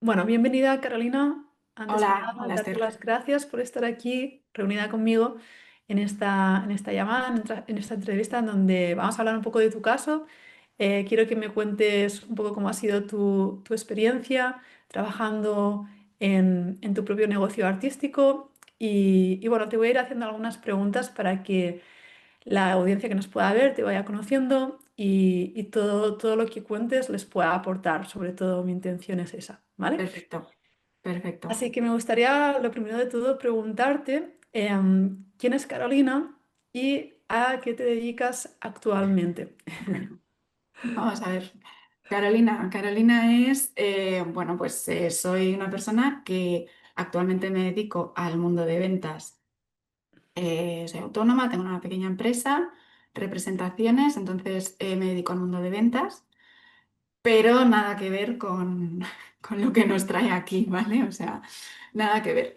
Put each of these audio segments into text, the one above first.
Bueno, bienvenida Carolina. Antes que Hola, nada, hola darte Esther. las gracias por estar aquí reunida conmigo en esta llamada, en esta entrevista en donde vamos a hablar un poco de tu caso. Quiero que me cuentes un poco cómo ha sido tu experiencia trabajando en tu propio negocio artístico y bueno, te voy a ir haciendo algunas preguntas para que la audiencia que nos pueda ver te vaya conociendo y todo lo que cuentes les pueda aportar. Sobre todo mi intención es esa, ¿vale? Perfecto, perfecto. Así que me gustaría, lo primero de todo, preguntarte quién es Carolina y a qué te dedicas actualmente. Bueno, vamos a ver. Carolina es, bueno, pues soy una persona que actualmente me dedico al mundo de ventas. Soy autónoma, tengo una pequeña empresa, representaciones, entonces me dedico al mundo de ventas. Pero nada que ver con, con lo que nos trae aquí, ¿vale? O sea, nada que ver.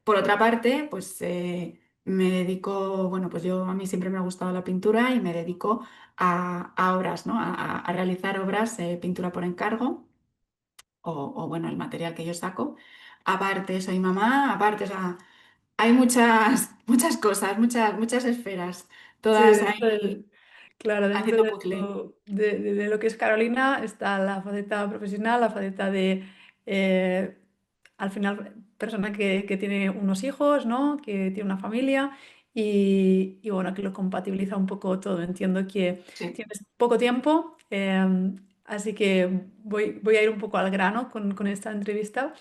Por otra parte, pues me dedico, bueno, pues yo a mí siempre me ha gustado la pintura y me dedico a obras, ¿no? A realizar obras, pintura por encargo o, bueno, el material que yo saco. Aparte, soy mamá, aparte, o sea, hay muchas cosas, muchas esferas, Sí, todas ahí claro, dentro haciendo puzzle. de lo que es Carolina está la faceta profesional, la faceta de, eh, al final, persona que tiene unos hijos, ¿no? Que tiene una familia y bueno, que lo compatibiliza un poco todo. Entiendo que Sí. tienes poco tiempo, así que voy a ir un poco al grano con esta entrevista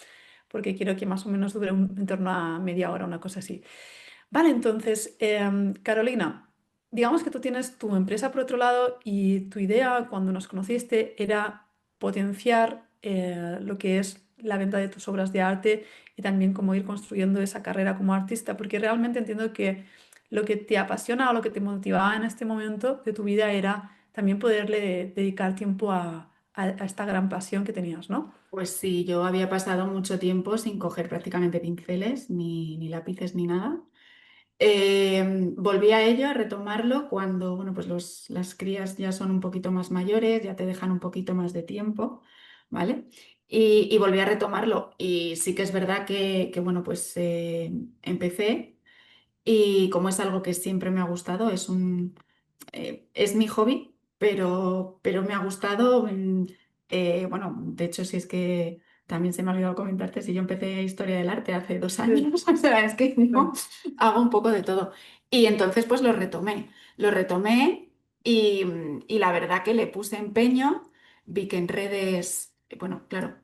porque quiero que más o menos dure en torno a media hora, una cosa así. Vale, entonces, Carolina, digamos que tú tienes tu empresa por otro lado y tu idea cuando nos conociste era potenciar lo que es la venta de tus obras de arte y también cómo ir construyendo esa carrera como artista, porque realmente entiendo que lo que te apasiona o lo que te motivaba en este momento de tu vida era también poderle dedicar tiempo a esta gran pasión que tenías, ¿no? Pues sí, yo había pasado mucho tiempo sin coger prácticamente pinceles, ni lápices, ni nada. Volví a ello, a retomarlo, cuando bueno, pues las crías ya son un poquito más mayores, ya te dejan un poquito más de tiempo, ¿vale? Y volví a retomarlo. Y sí que es verdad que bueno, pues empecé. Y como es algo que siempre me ha gustado, es mi hobby, pero me ha gustado. Bueno, de hecho, si es que también se me ha olvidado comentarte, si yo empecé Historia del Arte hace 2 años, o sea, es que yo Sí. hago un poco de todo. Y entonces pues lo retomé y la verdad que le puse empeño, vi que en redes, bueno, claro.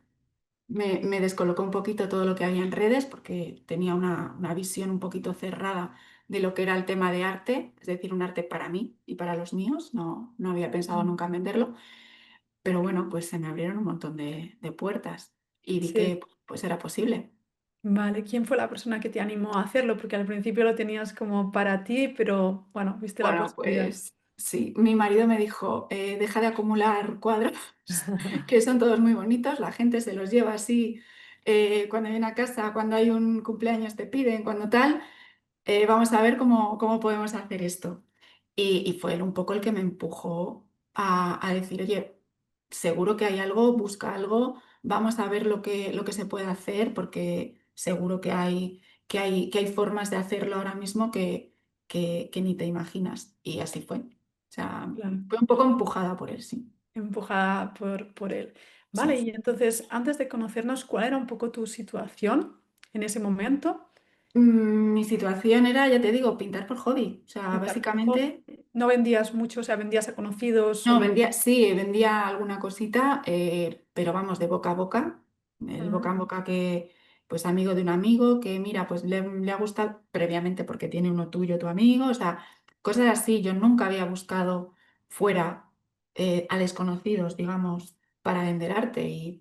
Me descolocó un poquito todo lo que había en redes porque tenía una visión un poquito cerrada de lo que era el tema de arte, es decir, un arte para mí y para los míos. No había pensado nunca en venderlo, pero bueno, pues se me abrieron un montón de puertas y vi Sí. que pues era posible. Vale, ¿quién fue la persona que te animó a hacerlo? Porque al principio lo tenías como para ti, pero bueno, viste la Bueno, posibilidad. pues sí, mi marido me dijo, deja de acumular cuadros, que son todos muy bonitos, la gente se los lleva así cuando viene a casa, cuando hay un cumpleaños te piden, cuando tal. Vamos a ver cómo podemos hacer esto. Y fue él un poco el que me empujó a decir, oye, seguro que hay algo, busca algo, vamos a ver lo que se puede hacer, porque seguro que hay formas de hacerlo ahora mismo que ni te imaginas. Y así fue. O sea, Claro, fue un poco empujada por él, sí. empujada por él. Vale, Sí. y entonces, antes de conocernos, ¿cuál era un poco tu situación en ese momento? Mi situación era, ya te digo, pintar por hobby. O sea, Pintar por hobby. básicamente. No vendías mucho, o sea, vendías a conocidos No, solo. vendía, sí, vendía alguna cosita, pero vamos, de boca a boca. El boca Ujú. a boca que, pues amigo de un amigo, que mira, pues le ha gustado previamente porque tiene uno tuyo, tu amigo, o sea, cosas así. Yo nunca había buscado fuera a desconocidos, digamos, para vender arte y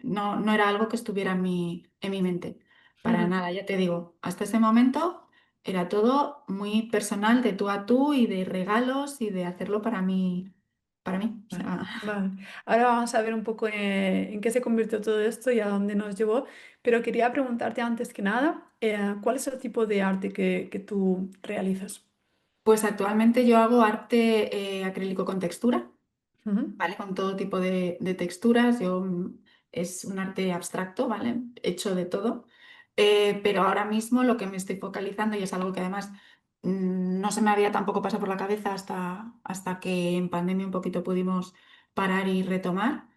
no era algo que estuviera en mi mente. Para Ujú. nada, ya te digo, hasta ese momento. Era todo muy personal, de tú a tú y de regalos y de hacerlo para mí, para mí. O Vale, sea, vale. Ahora vamos a ver un poco en qué se convirtió todo esto y a dónde nos llevó, pero quería preguntarte antes que nada, ¿cuál es el tipo de arte que tú realizas? pues actualmente yo hago arte acrílico con textura, Ujú. ¿vale? Con todo tipo de texturas. Yo es un arte abstracto, ¿vale? Hecho de todo. Pero ahora mismo lo que me estoy focalizando, y es algo que además no se me había tampoco pasado por la cabeza hasta que en pandemia un poquito pudimos parar y retomar.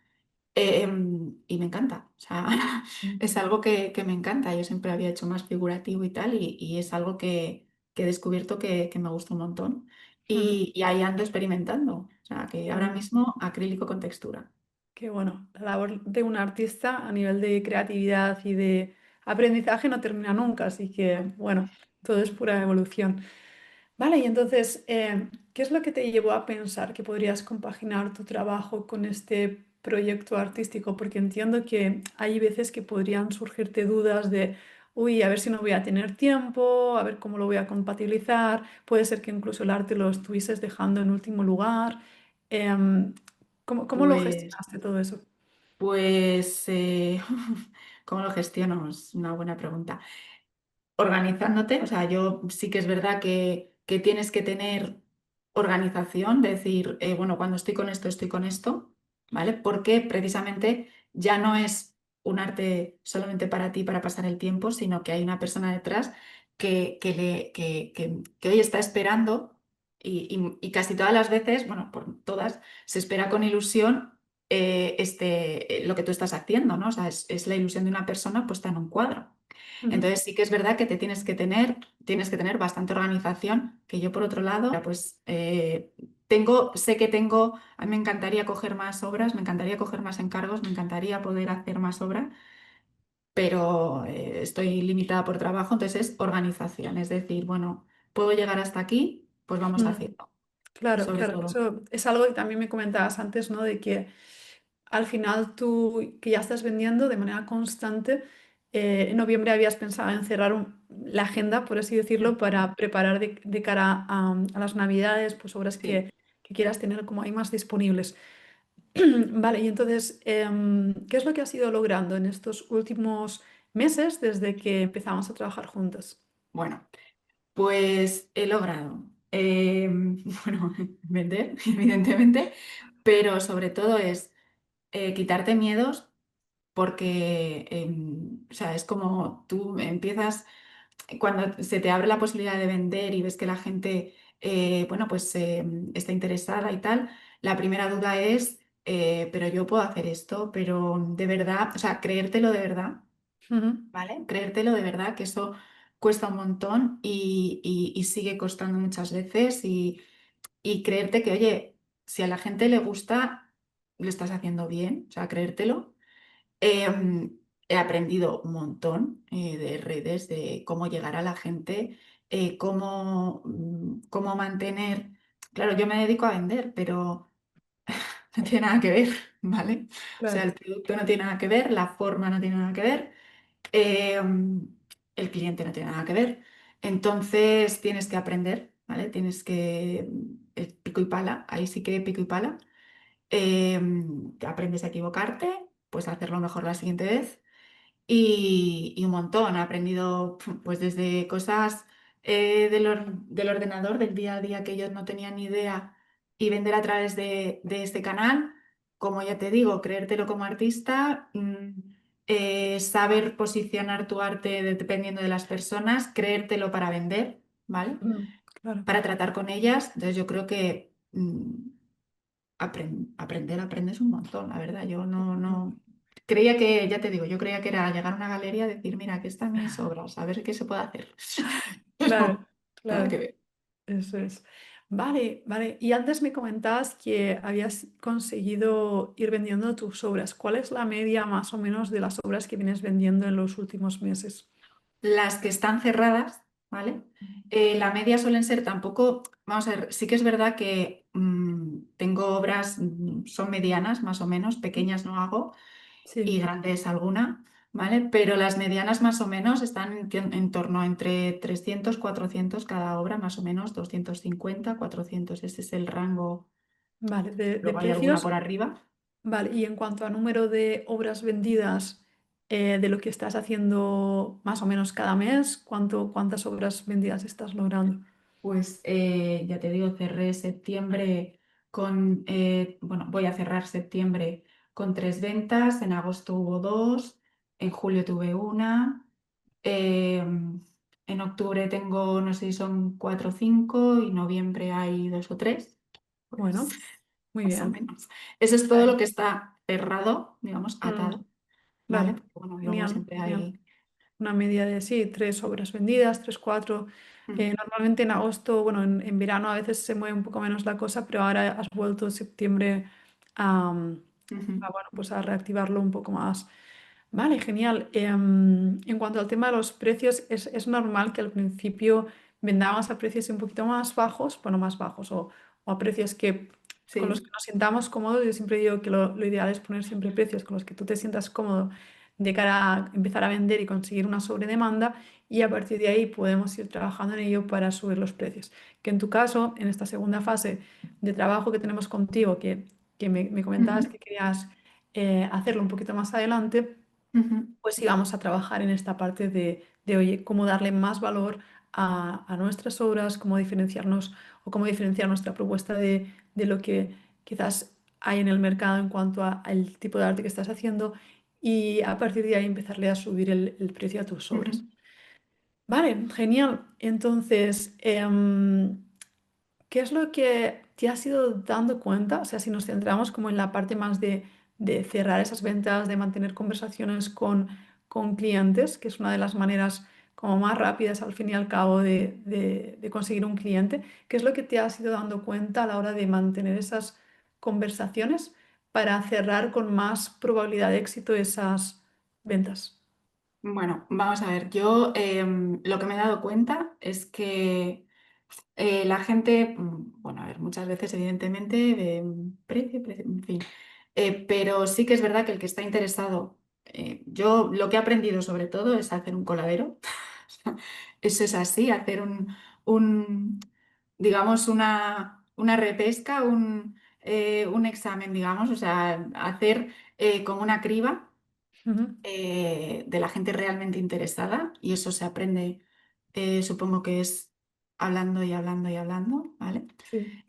Y me encanta, o sea, Mm, es algo que me encanta. Yo siempre había hecho más figurativo y tal, y es algo que he descubierto que me gusta un montón. ujú. Y ahí ando experimentando, o sea, que Qué ahora bueno. mismo acrílico con textura. Que bueno, la labor de un artista a nivel de creatividad y de aprendizaje no termina nunca, así que bueno, todo es pura evolución. Vale, y entonces, ¿qué es lo que te llevó a pensar que podrías compaginar tu trabajo con este proyecto artístico? Porque entiendo que hay veces que podrían surgirte dudas de, uy, a ver si no voy a tener tiempo, a ver cómo lo voy a compatibilizar, puede ser que incluso el arte lo estuvieses dejando en último lugar. Em, ¿cómo lo Pues, gestionaste todo eso? pues, ¿cómo lo gestiono? Es una buena pregunta. Organizándote, o sea, yo sí que es verdad que tienes que tener organización, decir, bueno, cuando estoy con esto, ¿vale? Porque precisamente ya no es un arte solamente para ti, para pasar el tiempo, sino que hay una persona detrás que hoy está esperando y casi todas las veces, bueno, por todas, se espera con ilusión lo que tú estás haciendo, ¿no? O sea, es la ilusión de una persona puesta en un cuadro. Ujú, Entonces sí que es verdad que tienes que tener bastante organización, que yo por otro lado, pues sé que tengo, a mí me encantaría coger más obras, me encantaría coger más encargos, me encantaría poder hacer más obra, pero estoy limitada por trabajo, entonces es organización, es decir, bueno, puedo llegar hasta aquí, pues vamos ujú. haciendo, Claro, sobre claro, todo. eso es algo que también me comentabas antes, ¿no? De que al final tú, que ya estás vendiendo de manera constante, en noviembre habías pensado en cerrar la agenda, por así decirlo, para preparar de cara a las Navidades, pues obras Sí. que quieras tener como ahí más disponibles. Vale, y entonces, ¿qué es lo que has ido logrando en estos últimos meses desde que empezamos a trabajar juntas? Bueno, pues he logrado, bueno, vender, evidentemente, pero sobre todo es quitarte miedos porque, o sea, es como tú empiezas, cuando se te abre la posibilidad de vender y ves que la gente, bueno, pues está interesada y tal, la primera duda es, pero yo puedo hacer esto, pero de verdad, o sea, creértelo de verdad, Ujú, ¿vale? Creértelo de verdad, que eso cuesta un montón y sigue costando muchas veces y creerte que, oye, si a la gente le gusta, lo estás haciendo bien, o sea, creértelo. He aprendido un montón de redes, de cómo llegar a la gente, cómo mantener. Claro, yo me dedico a vender, pero no tiene nada que ver, ¿vale? O sea, claro. el producto no tiene nada que ver, la forma no tiene nada que ver, eh, el cliente no tiene nada que ver. Entonces tienes que aprender, ¿vale? Tienes que pico y pala, ahí sí que pico y pala. Aprendes a equivocarte, pues a hacerlo mejor la siguiente vez y un montón. He aprendido pues desde cosas del ordenador, del día a día que ellos no tenían ni idea y vender a través de este canal. Como ya te digo, creértelo como artista, saber posicionar tu arte dependiendo de las personas, creértelo para vender, ¿vale? Ujú, claro. Para tratar con ellas. Entonces yo creo que aprendes un montón, la verdad. Yo no creía que, ya te digo, yo creía que era llegar a una galería y decir, mira, aquí están mis obras, a ver qué se puede hacer. Claro, Pero nada que claro. ver. Eso es. Vale, vale. Y antes me comentabas que habías conseguido ir vendiendo tus obras. ¿Cuál es la media más o menos de las obras que vienes vendiendo en los últimos meses? Las que están cerradas, ¿vale? La media suelen ser tampoco, vamos a ver, sí que es verdad que tengo obras, son medianas más o menos, Ujú. pequeñas no hago y Sí, grandes alguna, ¿vale? Pero las medianas más o menos están en torno a entre 300 400 cada obra, más o menos 250 400 ese es el rango. vale. De Luego hay alguna precios, por arriba. vale. Y en cuanto a número de obras vendidas, de lo que estás haciendo más o menos cada mes, cuántas obras vendidas estás logrando? Pues ya te digo, cerré septiembre bueno, voy a cerrar septiembre con 3 ventas, en agosto hubo dos, en julio tuve una, en octubre tengo, no sé si son 4 o 5 y noviembre hay 2 o 3, pues Bueno, muy más o bien. menos. Eso es todo lo Vale. que está cerrado, digamos, Mm, atado, ¿vale? claro, Porque, bueno, luego genial, siempre genial. hay... Una media de sí, 3 obras vendidas, tres, cuatro. Mm, Normalmente en agosto, bueno, en verano a veces se mueve un poco menos la cosa, pero ahora has vuelto en septiembre a, ujú, bueno, pues a reactivarlo un poco más. Vale, genial. En cuanto al tema de los precios, es normal que al principio vendamos a precios un poquito más bajos, bueno, más bajos o a precios que con los que sí. nos sintamos cómodos. Yo siempre digo que lo ideal es poner siempre precios con los que tú te sientas cómodo de cara a empezar a vender y conseguir una sobredemanda y a partir de ahí podemos ir trabajando en ello para subir los precios. Que en tu caso, en esta segunda fase de trabajo que tenemos contigo, que me comentabas Ujú, que querías hacerlo un poquito más adelante, ujú, pues sí vamos a trabajar en esta parte de, oye, cómo darle más valor a nuestras obras, cómo diferenciarnos o cómo diferenciar nuestra propuesta de lo que quizás hay en el mercado en cuanto al tipo de arte que estás haciendo y a partir de ahí empezarle a subir el precio a tus obras. ujú. Vale, genial. Entonces, ¿qué es lo que te has ido dando cuenta? O sea, si nos centramos como en la parte más de cerrar esas ventas, de mantener conversaciones con clientes, que es una de las maneras como más rápidas al fin y al cabo de conseguir un cliente, ¿qué es lo que te has ido dando cuenta a la hora de mantener esas conversaciones para cerrar con más probabilidad de éxito esas ventas? Bueno, vamos a ver, yo lo que me he dado cuenta es que la gente, bueno, a ver, muchas veces evidentemente de precio, en fin. Pero sí que es verdad que el que está interesado, yo lo que he aprendido sobre todo es hacer un coladero. Eso es así, hacer un, digamos, una repesca, un examen, digamos, o sea, hacer como una criba Ujú. de la gente realmente interesada y eso se aprende, supongo que es hablando y hablando y hablando, ¿vale? Sí.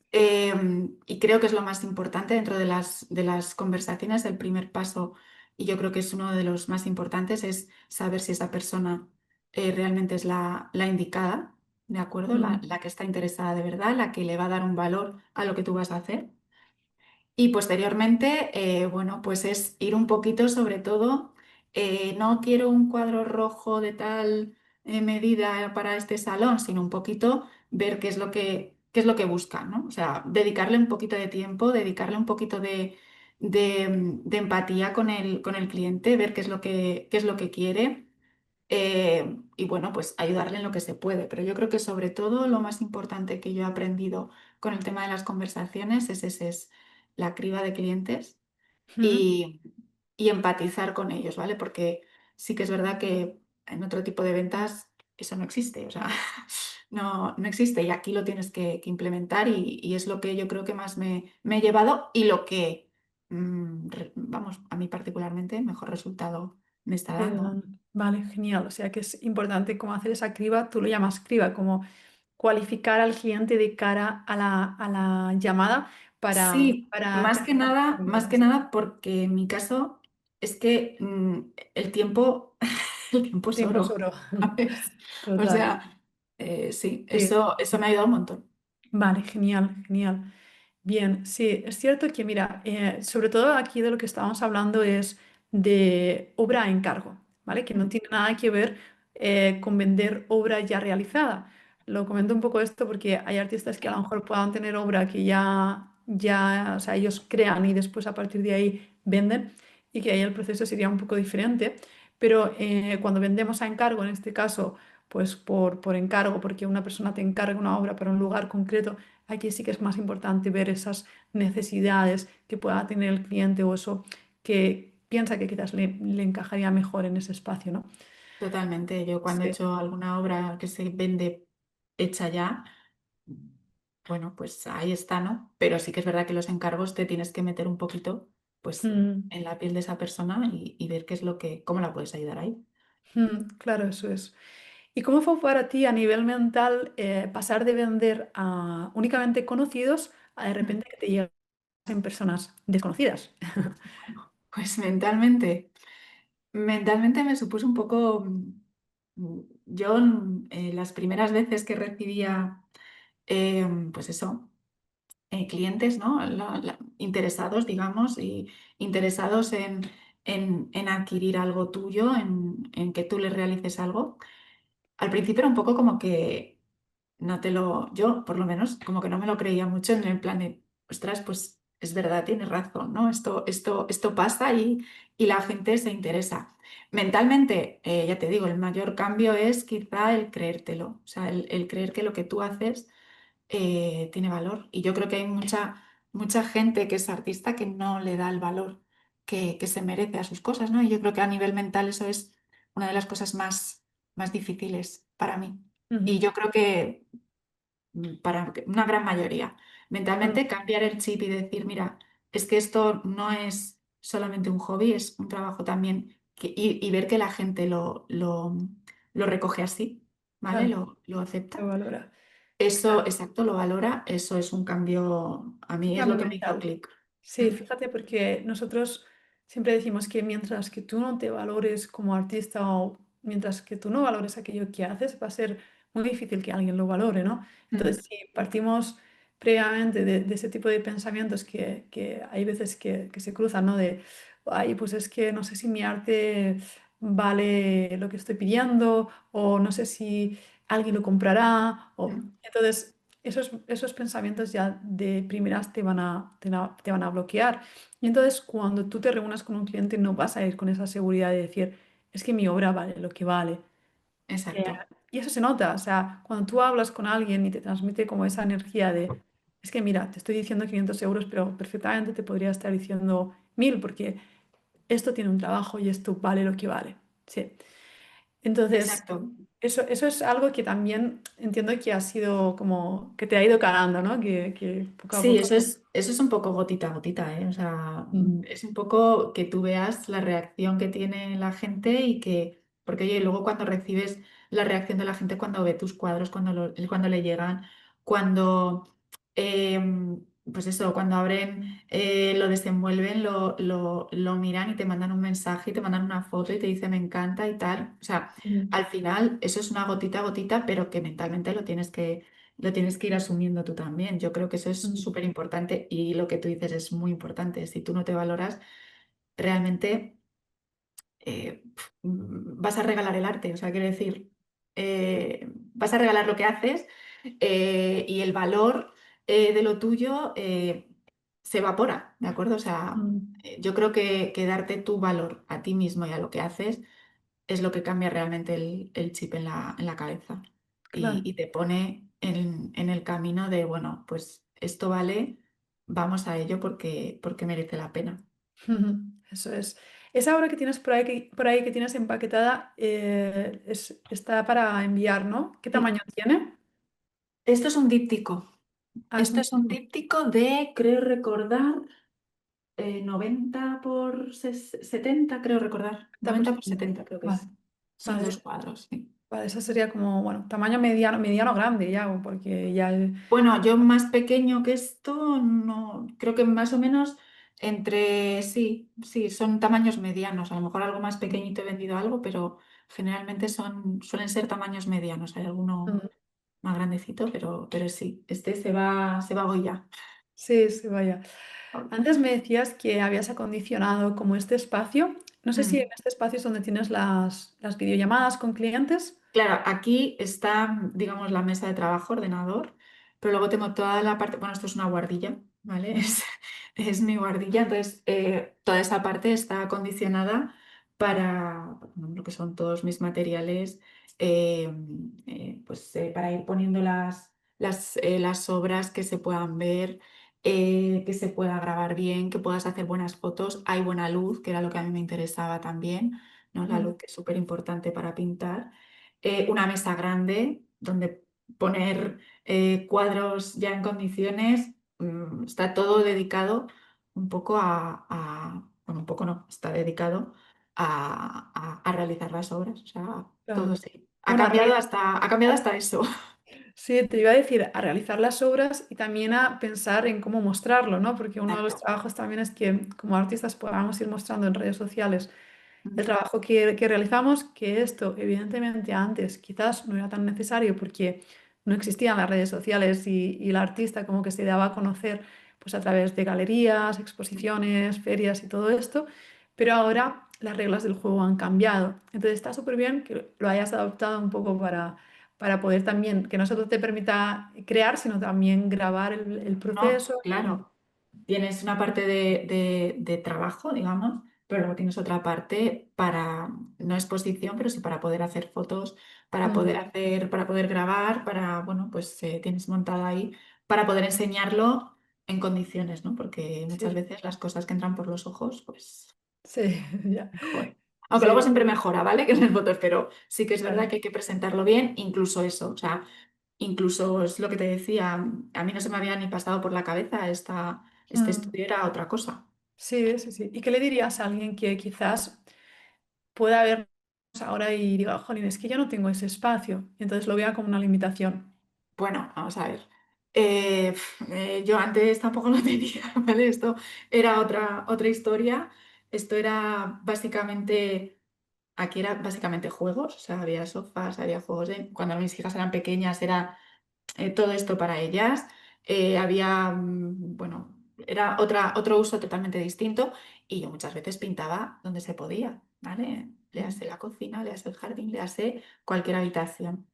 Y creo que es lo más importante dentro de las conversaciones, el primer paso, y yo creo que es uno de los más importantes, es saber si esa persona realmente es la indicada, ¿de acuerdo? La, Ujú. la que está interesada de verdad, la que le va a dar un valor a lo que tú vas a hacer. Y posteriormente, bueno, pues es ir un poquito sobre todo, no quiero un cuadro rojo de tal medida para este salón, sino un poquito ver qué es lo que busca, ¿no? O sea, dedicarle un poquito de tiempo, dedicarle un poquito de empatía con el cliente, ver qué es lo que quiere. Y bueno, pues ayudarle en lo que se puede. Pero yo creo que sobre todo lo más importante que yo he aprendido con el tema de las conversaciones es ese, es la criba de clientes Ujú. y, y empatizar con ellos, ¿vale? Porque sí que es verdad que en otro tipo de ventas eso no existe, o sea, no existe y aquí lo tienes que implementar y es lo que yo creo que más me he llevado y lo que, vamos, a mí particularmente mejor resultado me está dando. Vale, genial. O sea que es importante cómo hacer esa criba, tú lo llamas criba, como cualificar al cliente de cara a la llamada Sí, para terminar con más que ventas. nada porque en mi caso es que el tiempo, el tiempo es Tiempo es oro, oro. ¿sabes? O Total. sea, sí, Sí. eso me ha ayudado un montón. Vale, genial, genial. Bien, sí, es cierto que, mira, sobre todo aquí de lo que estábamos hablando es de obra a encargo, ¿vale? Que no Mm, tiene nada que ver con vender obra ya realizada. Lo comento un poco esto porque hay artistas que a lo mejor puedan tener obra que ya, o sea, ellos crean y después a partir de ahí venden y que ahí el proceso sería un poco diferente. Pero cuando vendemos a encargo, en este caso, pues por encargo, porque una persona te encarga una obra para un lugar concreto, aquí sí que es más importante ver esas necesidades que pueda tener el cliente o eso que piensa que quizás le encajaría mejor en ese espacio, ¿no? Totalmente. Yo cuando he Sí. hecho alguna obra que se vende hecha ya, bueno, pues ahí está, ¿no? Pero sí que es verdad que los encargos te tienes que meter un poquito, pues, Mm, en la piel de esa persona y ver cómo la puedes ayudar ahí. claro, eso es. ¿Y cómo fue para ti a nivel mental pasar de vender a únicamente conocidos a de repente que te llegasen personas desconocidas? Pues mentalmente me supuso un poco, yo las primeras veces que recibía, pues eso, clientes, ¿no? Interesados, digamos, y interesados en adquirir algo tuyo, en que tú les realices algo. Al principio era un poco como que no te lo, yo por lo menos como que no me lo creía mucho en el plan de, ostras, pues es verdad, tienes razón, ¿no? Esto pasa y la gente se interesa. Mentalmente, ya te digo, el mayor cambio es quizá el creértelo, o sea, el creer que lo que tú haces tiene valor. Y yo creo que hay mucha gente que es artista que no le da el valor que se merece a sus cosas, ¿no? Y yo creo que a nivel mental eso es una de las cosas más difíciles para mí. Y Ujú, yo creo que para una gran mayoría, mm, mentalmente cambiar el chip y decir, mira, es que esto no es solamente un hobby, es un trabajo también, y ver que la gente lo recoge así, ¿vale? claro, Lo se acepta. valora. Eso, Claro, exacto, lo valora, eso es un cambio, a un mí es lo cambio que me hizo mental. clic. Sí, Mm, fíjate, porque nosotros siempre decimos que mientras que tú no te valores como artista o mientras que tú no valores aquello que haces, va a ser muy difícil que alguien lo valore, ¿no? mm, Entonces, si partimos previamente de ese tipo de pensamientos que hay veces que se cruzan, ¿no? De, ay, pues es que no sé si mi arte vale lo que estoy pidiendo o no sé si alguien lo comprará. O... mm, Entonces, esos pensamientos ya de primeras te van a bloquear. Y entonces cuando tú te reúnas con un cliente no vas a ir con esa seguridad de decir, es que mi obra vale lo que vale. Eh, exacto, y eso se nota, o sea, cuando tú hablas con alguien y te transmite como esa energía de, es que mira, te estoy diciendo 500 euros, pero perfectamente te podría estar diciendo 1000 porque esto tiene un trabajo y esto vale lo que vale. Sí. Entonces, exacto. eso es algo que también entiendo que ha sido como, que te ha ido calando, ¿no? Que poco a Sí, poco... eso es un poco gotita a gotita, ¿eh? O sea, Mm, es un poco que tú veas la reacción que tiene la gente y que, porque oye, luego cuando recibes la reacción de la gente, cuando ve tus cuadros, cuando le llegan, cuando, pues eso, cuando abren, lo desenvuelven, lo miran y te mandan un mensaje y te mandan una foto y te dicen me encanta y tal. O sea, mm, al final eso es una gotita a gotita, pero que mentalmente lo tienes que ir asumiendo tú también. Yo creo que eso es mm, súper importante y lo que tú dices es muy importante. Si tú no te valoras, realmente vas a regalar el arte. O sea, quiero decir, vas a regalar lo que haces y el valor de lo tuyo se evapora, ¿de acuerdo? O sea, mm, yo creo que darte tu valor a ti mismo y a lo que haces es lo que cambia realmente el chip en la cabeza claro. y te pone en el camino de, bueno, pues esto vale, vamos a ello porque merece la pena. Ujú, eso es. Esa obra que tienes por ahí que tienes empaquetada está para enviar, ¿no? ¿Qué Sí, tamaño tiene? esto es un díptico. Ah, es Esto un es un tipo. díptico de, creo recordar, 90 por 70, creo recordar. Está por 90 por 70. 70 creo que Vale, es. Son vale. dos cuadros, sí. Vale, eso sería como, bueno, tamaño mediano, mediano grande ya, porque ya... Bueno, yo más pequeño que esto, no, creo que más o menos entre, sí, sí, son tamaños medianos. A lo mejor algo más pequeñito he vendido algo, pero generalmente suelen ser tamaños medianos. Hay alguno Mm, más grandecito, pero sí, este se va a Goya. sí, sí, vaya. Antes me decías que habías acondicionado como este espacio. No sé si en Mm. este espacio es donde tienes las videollamadas con clientes. Claro, aquí está, digamos, la mesa de trabajo, ordenador, pero luego tengo toda la parte, bueno, esto es una guardilla, ¿vale? Mm, Es mi guardilla, entonces toda esa parte está acondicionada para bueno, lo que son todos mis materiales, eh, pues para ir poniendo las obras que se puedan ver, que se pueda grabar bien, que puedas hacer buenas fotos, hay buena luz, que era lo que a mí me interesaba también, ¿no? La mm, luz que es súper importante para pintar una mesa grande donde poner cuadros ya en condiciones. Está todo dedicado un poco bueno, un poco no, está dedicado a realizar las obras. O sea, todo claro. sí. Ha Bueno, cambiado hasta, ha cambiado hasta eso. Sí, te iba a decir, a realizar las obras y también a pensar en cómo mostrarlo, ¿no? Porque uno de los Exacto. trabajos también es que como artistas podamos ir mostrando en redes sociales el Mm. trabajo que realizamos, que esto evidentemente antes quizás no era tan necesario porque no existían las redes sociales y el artista como que se daba a conocer pues a través de galerías, exposiciones, ferias y todo esto, pero ahora las reglas del juego han cambiado. Entonces está súper bien que lo hayas adoptado un poco para poder también, que no solo te permita crear, sino también grabar el No, proceso y... claro. Tienes una parte de trabajo, digamos, pero luego tienes otra parte para, no exposición, pero sí para poder hacer fotos, para Mm, poder hacer, para poder grabar, para, bueno, pues tienes montado ahí, para poder enseñarlo en condiciones, ¿no? Porque muchas sí, veces las cosas que entran por los ojos, pues sí, ya. mejor. Aunque luego Sí, siempre mejora, ¿vale? Que en las fotos, pero sí que es verdad claro. que hay que presentarlo bien, incluso eso, o sea, incluso es lo que te decía, a mí no se me había ni pasado por la cabeza este Mm. estudio era otra cosa. Sí, sí, sí. ¿Y qué le dirías a alguien que quizás pueda vernos ahora y diga, jolín, es que ya no tengo ese espacio? Y entonces lo vea como una limitación. Bueno, vamos a ver. Yo antes tampoco lo tenía, ¿vale? Esto era otra historia. Esto era básicamente, aquí era básicamente juegos, o sea, había sofás, había juegos cuando mis hijas eran pequeñas era todo esto para ellas. Había, bueno, era otro uso totalmente distinto y yo muchas veces pintaba donde se podía, ¿vale? Le Mm. hace la cocina, le hace el jardín, le hace cualquier habitación.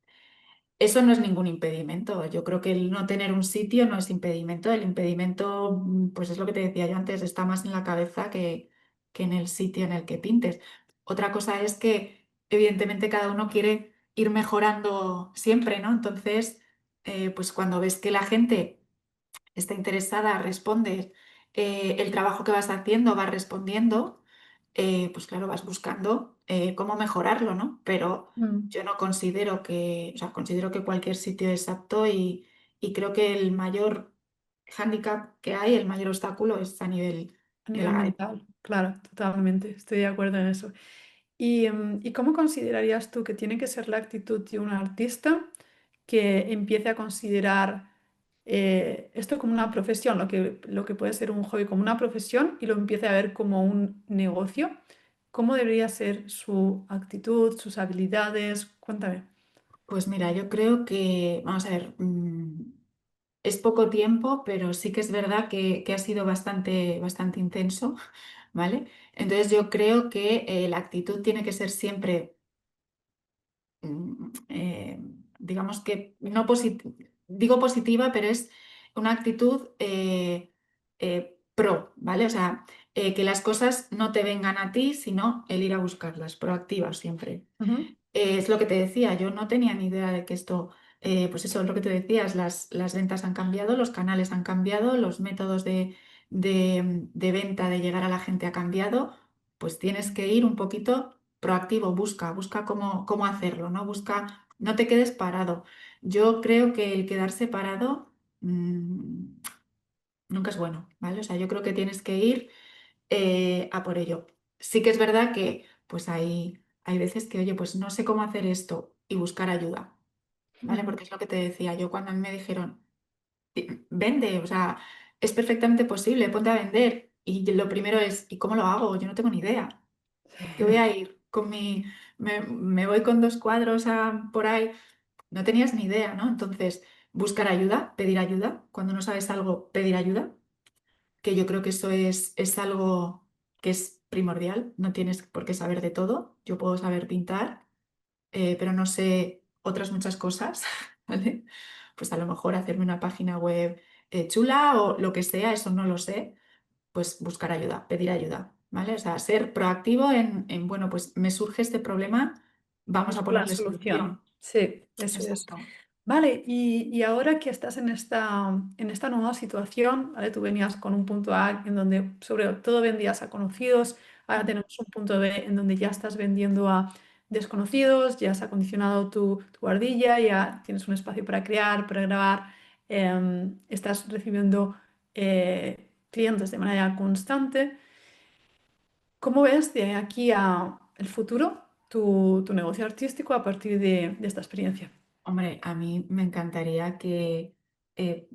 Eso no es ningún impedimento. Yo creo que el no tener un sitio no es impedimento. El impedimento, pues es lo que te decía yo antes, está más en la cabeza que en el sitio en el que pintes. Otra cosa es que, evidentemente, cada uno quiere ir mejorando siempre, ¿no? Entonces, pues cuando ves que la gente está interesada, respondes, el trabajo que vas haciendo va respondiendo, pues claro, vas buscando cómo mejorarlo, ¿no? Pero Mm. yo no considero o sea, considero que cualquier sitio es apto y creo que el mayor hándicap que hay, el mayor obstáculo es a nivel A de la nivel galería. mental, claro, totalmente. Estoy de acuerdo en eso. ¿Y cómo considerarías tú que tiene que ser la actitud de un artista que empiece a considerar esto como una profesión, lo que puede ser un hobby como una profesión y lo empiece a ver como un negocio? ¿Cómo debería ser su actitud, sus habilidades? Cuéntame. Pues mira, yo creo que, vamos a ver, es poco tiempo, pero sí que es verdad que ha sido bastante intenso, ¿vale? Entonces yo creo que la actitud tiene que ser siempre, digamos que no digo positiva, pero es una actitud pro, ¿vale? O sea, que las cosas no te vengan a ti, sino el ir a buscarlas, proactiva siempre. Ujú. Es lo que te decía, yo no tenía ni idea de que esto, pues eso es lo que te decías, las ventas han cambiado, los canales han cambiado, los métodos de venta, de llegar a la gente ha cambiado, pues tienes que ir un poquito proactivo, busca cómo hacerlo, ¿no? Busca, no te quedes parado. Yo creo que el quedarse parado nunca es bueno, ¿vale? O sea, yo creo que tienes que ir a por ello. Sí que es verdad que pues hay veces que, oye, pues no sé cómo hacer esto y buscar ayuda, ¿vale? Ujú. Porque es lo que te decía yo cuando a mí me dijeron, Vende, o sea, es perfectamente posible, ponte a vender." Y lo primero es, ¿y cómo lo hago? Yo no tengo ni idea. ¿Qué voy a ir con me voy con dos cuadros por ahí? No tenías ni idea, ¿no? Entonces, buscar ayuda, pedir ayuda. Cuando no sabes algo, pedir ayuda, que yo creo que eso es algo que es primordial. No tienes por qué saber de todo. Yo puedo saber pintar, pero no sé otras muchas cosas, ¿vale? Pues a lo mejor hacerme una página web chula o lo que sea, eso no lo sé, pues buscar ayuda, pedir ayuda, ¿vale? O sea, ser proactivo bueno, pues me surge este problema, vamos a Busco la ponerle solución. solución. Sí, eso es. Exacto. Vale, y ahora que estás en esta nueva situación, ¿vale? Tú venías con un punto A en donde sobre todo vendías a conocidos, ahora Mm. tenemos un punto B en donde ya estás vendiendo a desconocidos, ya has acondicionado tu ardilla, ya tienes un espacio para crear, para grabar, estás recibiendo clientes de manera constante. ¿Cómo ves de aquí a el futuro tu negocio artístico a partir de esta experiencia? Hombre, a mí me encantaría que eh,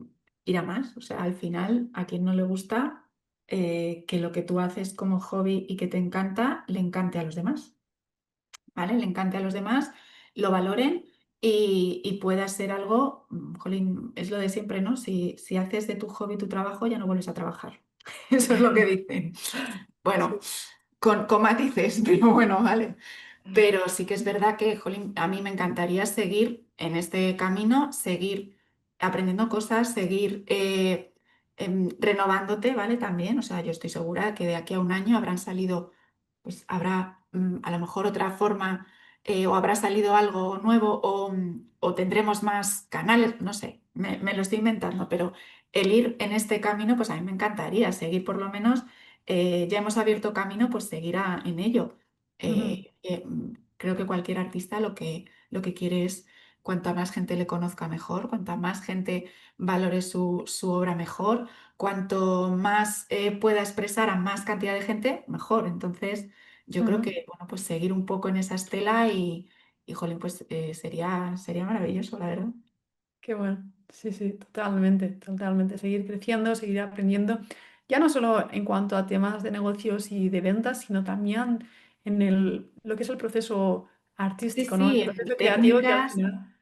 ir a más. O sea, al final, a quien no le gusta que lo que tú haces como hobby y que te encanta, le encante a los demás. ¿Vale? Le encante a los demás, lo valoren y pueda ser algo, jolín, es lo de siempre, ¿no? Si haces de tu hobby tu trabajo, ya no vuelves a trabajar. Eso es lo que dicen. Bueno, Sí. con matices, pero bueno, vale. Pero sí que es verdad que, jolín, a mí me encantaría seguir en este camino, seguir aprendiendo cosas, seguir renovándote, ¿vale? También, o sea, yo estoy segura que de aquí a un año habrán salido, pues habrá a lo mejor otra forma o habrá salido algo nuevo o tendremos más canales, no sé, me lo estoy inventando, pero el ir en este camino, pues a mí me encantaría seguir por lo menos, ya hemos abierto camino, pues seguir en ello. Ujú, Creo que cualquier artista lo que quiere es cuanta más gente le conozca mejor, cuanta más gente valore su obra mejor, cuanto más pueda expresar a más cantidad de gente, mejor. Entonces, yo creo ujú. que, bueno, pues seguir un poco en esa estela y jolín, pues sería maravilloso, la verdad. Qué bueno. Sí, sí, totalmente, totalmente. Seguir creciendo, seguir aprendiendo, ya no solo en cuanto a temas de negocios y de ventas, sino también en lo que es el proceso Sí, artístico, ¿no? El sí, en proceso creativo que al técnicas. final,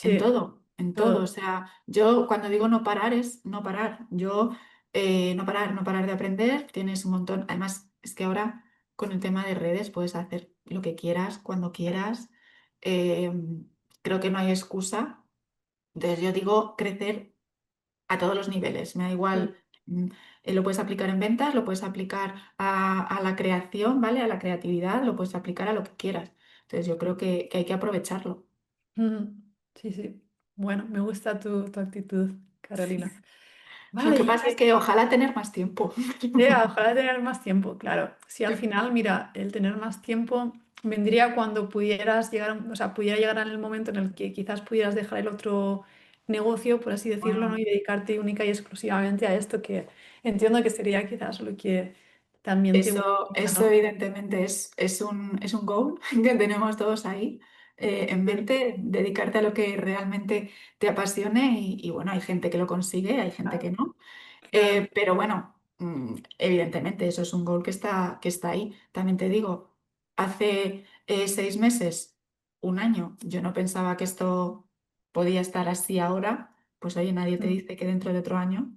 En sí, todo, en todo. O todo. sea, yo cuando digo no parar es no parar. Yo no parar de aprender. Tienes un montón. Además, es que ahora con el tema de redes puedes hacer lo que quieras, cuando quieras. Eh, Creo que no hay excusa. Entonces yo digo crecer a todos los niveles. Me da Mm, igual. Lo puedes aplicar en ventas, lo puedes aplicar a la creación, ¿vale? A la creatividad, lo puedes aplicar a lo que quieras. Entonces yo creo que hay que aprovecharlo. mm. Sí, sí. Bueno, me gusta tu actitud, Carolina. Lo Vale, que pasa es que ojalá tener más tiempo. ojalá tener más tiempo, claro. Si al final, mira, el tener más tiempo vendría cuando pudieras llegar, o sea, pudiera llegar en el momento en el que quizás pudieras dejar el otro negocio, por así decirlo, ¿no? Wow. Y dedicarte única y exclusivamente a esto que entiendo que sería quizás lo que también te gustaría, Eso ¿no? evidentemente es un goal que tenemos todos ahí en Sí, mente, dedicarte a lo que realmente te apasione y bueno, hay gente que lo consigue, hay gente claro, que no. claro. Pero bueno, evidentemente eso es un goal que está ahí. También te digo, hace 6 meses, un año, yo no pensaba que esto podía estar así ahora. Pues oye, nadie te Mm, dice que dentro de otro año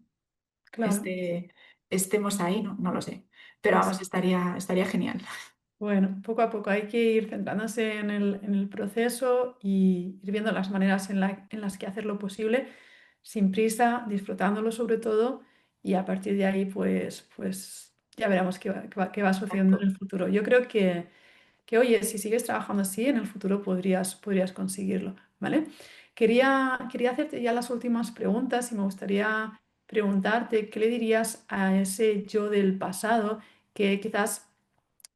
claro, este, estemos ahí, ¿no? No lo sé. Pero pues vamos, estaría genial. bueno, poco a poco hay que ir centrándose en el proceso y ir viendo las maneras en las que hacerlo posible, sin prisa, disfrutándolo sobre todo, y a partir de ahí, pues ya veremos qué va sucediendo en Exacto. el futuro. Yo creo oye, si sigues trabajando así, en el futuro podrías conseguirlo, ¿vale? Quería hacerte ya las últimas preguntas y me gustaría preguntarte qué le dirías a ese yo del pasado que quizás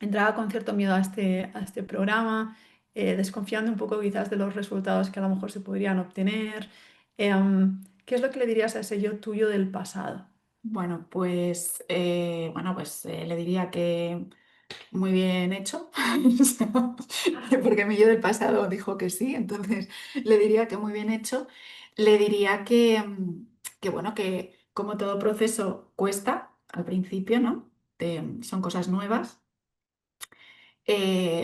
entraba con cierto miedo a este programa, desconfiando un poco quizás de los resultados que a lo mejor se podrían obtener. ¿Qué es lo que le dirías a ese yo tuyo del pasado? Bueno, pues le diría que muy bien hecho, o sea, porque mi yo del pasado dijo que sí, entonces le diría que muy bien hecho. Le diría que bueno, que como todo proceso cuesta al principio, ¿no? Son cosas nuevas.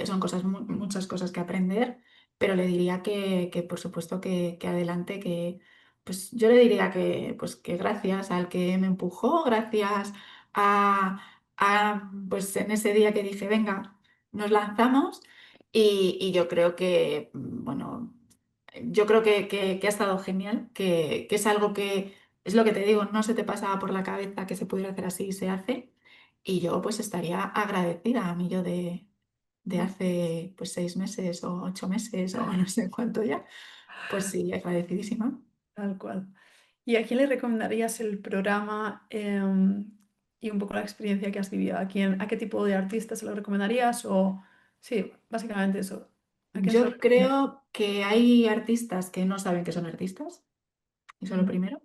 Son muchas cosas que aprender, pero le diría que por supuesto que adelante, que pues yo le diría que pues que gracias al que me empujó, gracias pues en ese día que dije, venga, nos lanzamos y yo creo que, bueno, yo creo que ha estado genial, que es algo que, es lo que te digo, no se te pasaba por la cabeza que se pudiera hacer así y se hace. Y yo pues estaría agradecida a mí yo de hace pues 6 meses o 8 meses o no sé cuánto ya, pues sí, agradecidísima. Tal cual. ¿Y a quién le recomendarías el programa y un poco la experiencia que has vivido? A qué tipo de artista se lo recomendarías? O sí, básicamente eso. ¿A quién se lo Yo recomendarías? creo que hay artistas que no saben que son artistas, eso es lo Ujú, primero,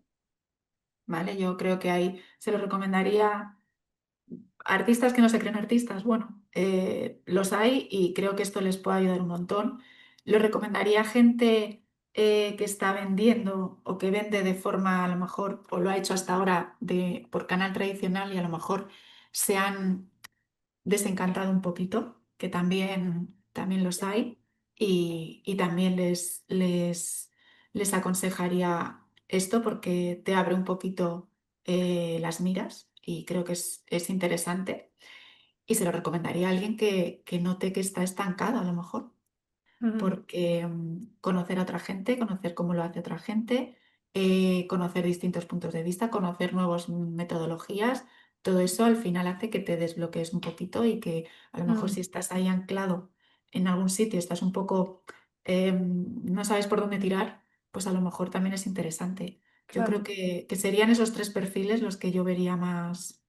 ¿vale? Yo creo que ahí se lo recomendaría a artistas que no se creen artistas, bueno, los hay y creo que esto les puede ayudar un montón. Lo recomendaría a gente que está vendiendo o que vende de forma a lo mejor, o lo ha hecho hasta ahora por canal tradicional y a lo mejor se han desencantado un poquito, que también los hay, y también les aconsejaría esto porque te abre un poquito las miras y creo que es interesante. Y se lo recomendaría a alguien que note que está estancado a lo mejor Ujú, porque conocer a otra gente, conocer cómo lo hace otra gente, conocer distintos puntos de vista, conocer nuevas metodologías, todo eso al final hace que te desbloquees un poquito y que a lo mejor mm, si estás ahí anclado en algún sitio, estás un poco, no sabes por dónde tirar, pues a lo mejor también es interesante. Yo creo claro. que serían esos tres perfiles los que yo vería más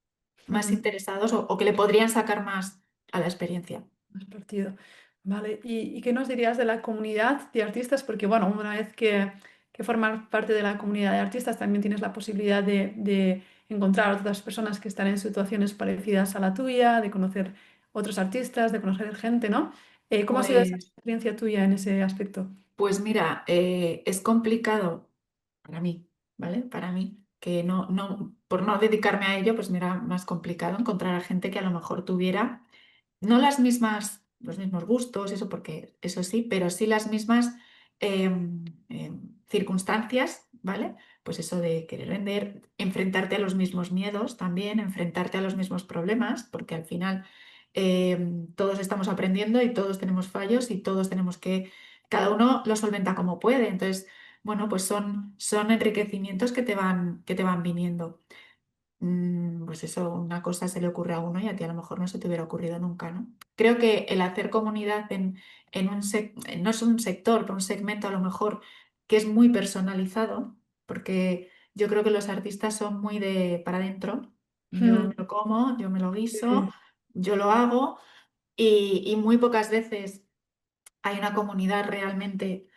Ujú. interesados o que le podrían sacar más a la experiencia. Más partido. Vale, y qué nos dirías de la comunidad de artistas? Porque, bueno, una vez que formas parte de la comunidad de artistas, también tienes la posibilidad de encontrar otras personas que están en situaciones parecidas a la tuya, de conocer otros artistas, de conocer gente, ¿no? ¿Cómo ha sido esa Pues experiencia tuya en ese aspecto? Pues mira, es complicado para mí, ¿vale? Para mí, que por no dedicarme a ello, pues mira, más complicado encontrar a gente que a lo mejor tuviera no los mismos gustos, eso porque eso sí, pero sí las mismas circunstancias, ¿vale? Pues eso de querer vender, enfrentarte a los mismos miedos también, enfrentarte a los mismos problemas, porque al final todos estamos aprendiendo y todos tenemos fallos y todos tenemos que, cada uno lo solventa como puede. Entonces, bueno, pues son enriquecimientos que te van viniendo. Pues eso, una cosa se le ocurre a uno y a ti a lo mejor no se te hubiera ocurrido nunca, ¿no? Creo que el hacer comunidad no es un sector, pero un segmento a lo mejor que es muy personalizado, porque yo creo que los artistas son muy de para adentro. Yo me Mm, lo como, yo me lo guiso, sí, yo lo hago y muy pocas veces hay una comunidad realmente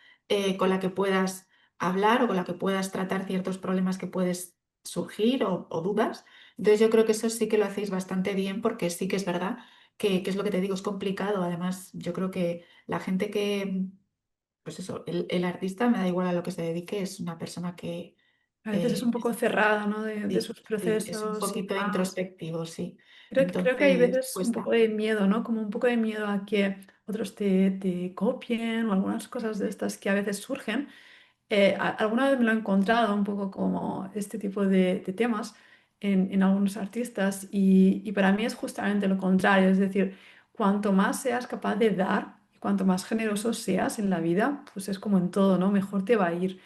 con la que puedas hablar o con la que puedas tratar ciertos problemas que puedes surgir o dudas. Entonces yo creo que eso sí que lo hacéis bastante bien porque sí que es verdad que es lo que te digo, es complicado. Además, yo creo que la gente pues eso, el artista, me da igual a lo que se dedique, es una persona que a veces es un eh, poco cerrada, ¿no? De sí, sus sí, es un procesos y poquito demás. introspectivo, sí. Creo que hay Entonces, veces un poco cuesta. de miedo, ¿no? Como un poco de miedo a que otros te copien o algunas cosas de estas que a veces surgen. Alguna vez me lo he encontrado un poco como este tipo de temas en algunos artistas y para mí es justamente lo contrario. Es decir, cuanto más seas capaz de dar y cuanto más generoso seas en la vida, pues es como en todo, ¿no? Mejor te va a ir.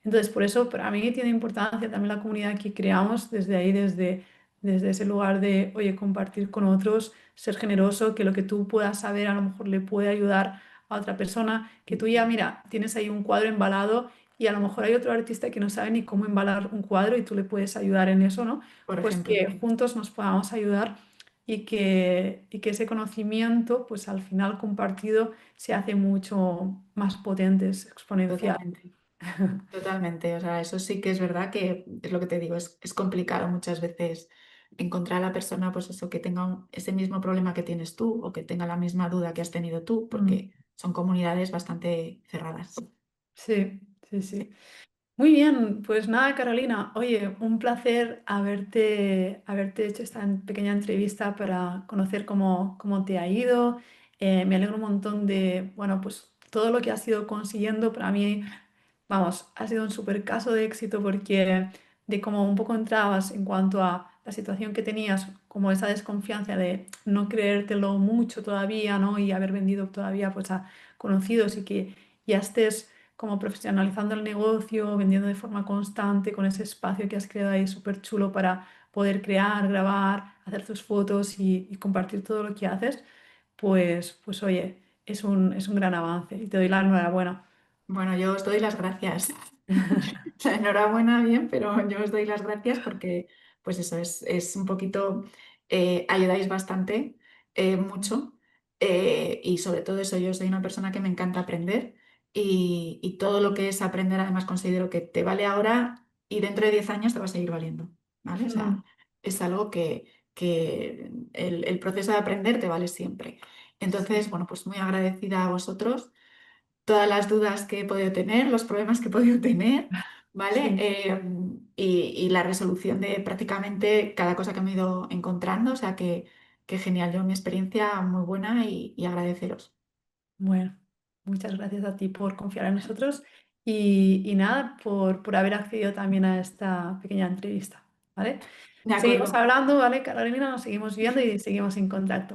Entonces, por eso para mí tiene importancia también la comunidad que creamos desde ahí, desde ese lugar de, oye, compartir con otros, ser generoso, que lo que tú puedas saber a lo mejor le puede ayudar a otra persona, que tú ya, mira, tienes ahí un cuadro embalado y a lo mejor hay otro artista que no sabe ni cómo embalar un cuadro y tú le puedes ayudar en eso, ¿no? Por Pues ejemplo, que juntos nos podamos ayudar y que ese conocimiento, pues al final compartido, se hace mucho más potente, es exponencial. totalmente. Totalmente, o sea, eso sí que es verdad que es lo que te digo, es complicado muchas veces encontrar a la persona, pues eso, que tenga ese mismo problema que tienes tú o que tenga la misma duda que has tenido tú, Mm. porque son comunidades bastante cerradas. Sí, sí, sí. Sí. Muy bien, pues nada, Carolina. Oye, un placer haberte hecho esta pequeña entrevista para conocer cómo te ha ido. Me alegro un montón de, bueno, pues todo lo que has ido consiguiendo para mí. Vamos, ha sido un súper caso de éxito porque de cómo un poco entrabas en cuanto a la situación que tenías, como esa desconfianza de no creértelo mucho todavía, ¿no? Y haber vendido todavía pues a conocidos y que ya estés como profesionalizando el negocio, vendiendo de forma constante con ese espacio que has creado ahí súper chulo para poder crear, grabar, hacer tus fotos y compartir todo lo que haces, pues oye, es un gran avance y te doy la enhorabuena. Bueno, yo os doy las gracias. La enhorabuena, bien, pero yo os doy las gracias porque, pues eso, es un poquito, ayudáis bastante, mucho, y sobre todo eso, yo soy una persona que me encanta aprender y todo lo que es aprender, además considero que te vale ahora y dentro de 10 años te va a seguir valiendo, ¿vale? O sea, es algo que el proceso de aprender te vale siempre. Sí. Entonces, bueno, pues muy agradecida a vosotros todas las dudas que he podido tener, los problemas que he podido tener, ¿vale? Sí, Y la resolución de prácticamente cada cosa que me he ido encontrando. O sea que genial, yo mi experiencia muy buena y agradeceros. bueno, muchas gracias a ti por confiar en nosotros y nada, por haber accedido también a esta pequeña entrevista, ¿vale? De Seguimos acuerdo. hablando, ¿vale, Carolina? Nos seguimos viendo y seguimos en contacto.